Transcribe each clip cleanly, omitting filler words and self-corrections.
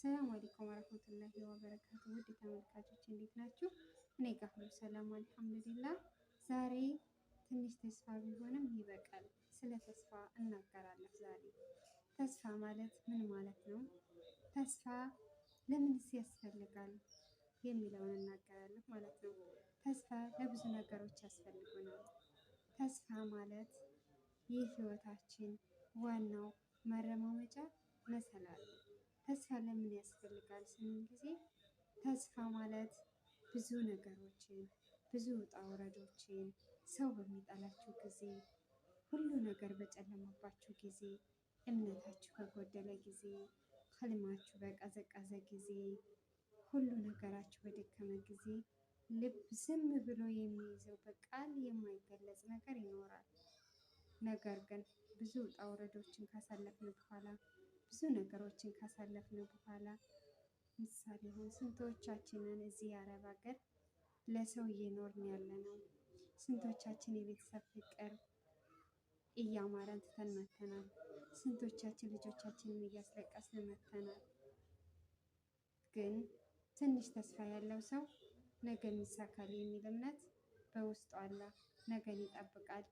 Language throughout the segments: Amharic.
ሰላም አለይኩም ወራህመቱላሂ ወበረካቱ። ውድ ተመልካቾች እንዴት ናችሁ? እኔ ጋር ሁሉ ሰላም አልሐምዱሊላህ። ዛሬ ትንሽ ተስፋ ቢሆንም ይበቃል፣ ስለ ተስፋ እናገራለሁ። ዛሬ ተስፋ ማለት ምን ማለት ነው? ተስፋ ለምንስ ያስፈልጋል? የሚለውን እናገራለሁ ማለት ነው። ተስፋ ለብዙ ነገሮች ያስፈልጉናል። ተስፋ ማለት የህይወታችን ዋናው መረማመጃ መሰላል ነው። ተስፋ ለምን ያስፈልጋል ስንል ጊዜ ተስፋ ማለት ብዙ ነገሮችን፣ ብዙ ውጣ ውረዶችን፣ ሰው በሚጠላችሁ ጊዜ፣ ሁሉ ነገር በጨለመባችሁ ጊዜ፣ እምነታችሁ በጎደለ ጊዜ፣ ህልማችሁ በቀዘቀዘ ጊዜ፣ ሁሉ ነገራችሁ በደከመ ጊዜ ልብ ዝም ብሎ የሚይዘው በቃል የማይገለጽ ነገር ይኖራል። ነገር ግን ብዙ ውጣ ውረዶችን ካሳለፍን በኋላ፣ ብዙ ነገሮችን ካሳለፍን በኋላ ምሳሌ ሆን ስንቶቻችንን እዚህ አረብ ሀገር ለሰው እየኖርን ያለ ነው። ስንቶቻችን የቤተሰብ ፍቅር እያማረን ትተን መተናል። ስንቶቻችን ልጆቻችንን እያስለቀስን መተናል። ግን ትንሽ ተስፋ ያለው ሰው ነገ ይሳካል የሚል እምነት በውስጡ አለ። ነገን ይጠብቃል።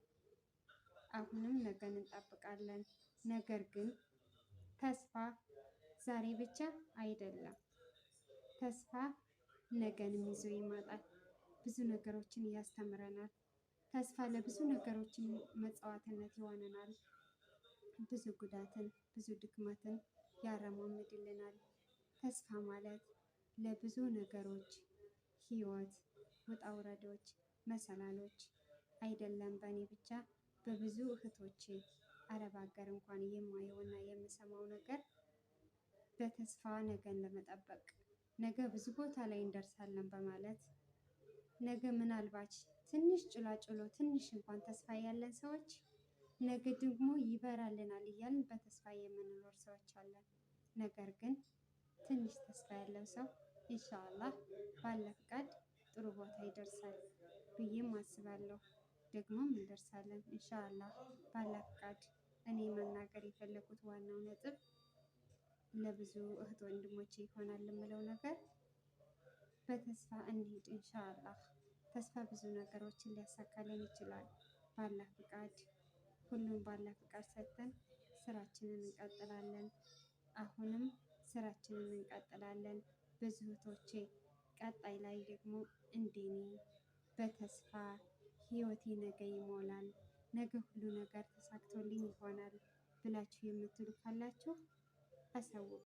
አሁንም ነገን እንጠብቃለን። ነገር ግን ተስፋ ዛሬ ብቻ አይደለም። ተስፋ ነገንም ይዞ ይመጣል። ብዙ ነገሮችን ያስተምረናል። ተስፋ ለብዙ ነገሮችን መጽዋዕትነት ይሆነናል። ብዙ ጉዳትን፣ ብዙ ድክመትን ያረማምድልናል። ተስፋ ማለት ለብዙ ነገሮች ህይወት ውጣ ውረዶች፣ መሰላሎች አይደለም በእኔ ብቻ በብዙ እህቶቼ አረብ ሀገር እንኳን የማየውና የምሰማው ነገር በተስፋ ነገን ለመጠበቅ ነገ ብዙ ቦታ ላይ እንደርሳለን በማለት ነገ ምናልባት ትንሽ ጭላጭሎ ትንሽ እንኳን ተስፋ ያለን ሰዎች ነገ ደግሞ ይበራልናል እያልን በተስፋ የምንኖር ሰዎች አለን። ነገር ግን ትንሽ ተስፋ ያለው ሰው ኢንሻአላህ ባለ ፍቃድ ጥሩ ቦታ ይደርሳል ብዬም አስባለሁ። ደግሞም እንደርሳለን ኢንሻአላህ ባለ ፍቃድ። እኔ መናገር የፈለኩት ዋናው ነጥብ ለብዙ እህት ወንድሞቼ ይሆናል የምለው ነገር በተስፋ እንሂድ ኢንሻአላህ። ተስፋ ብዙ ነገሮችን ሊያሳካልን ይችላል። ባላህ ፍቃድ ሁሉም ባላህ ፍቃድ ሰጥተን ስራችንን እንቀጥላለን። አሁንም ስራችንን እንቀጥላለን። ብዙ እህቶቼ ቀጣይ ላይ ደግሞ እንደኔ በተስፋ ህይወቴ ነገ ይሞላል፣ ነገ ሁሉ ነገር ተሳክቶልኝ ይሆናል ብላችሁ የምትሉ ካላችሁ አሳውቁ።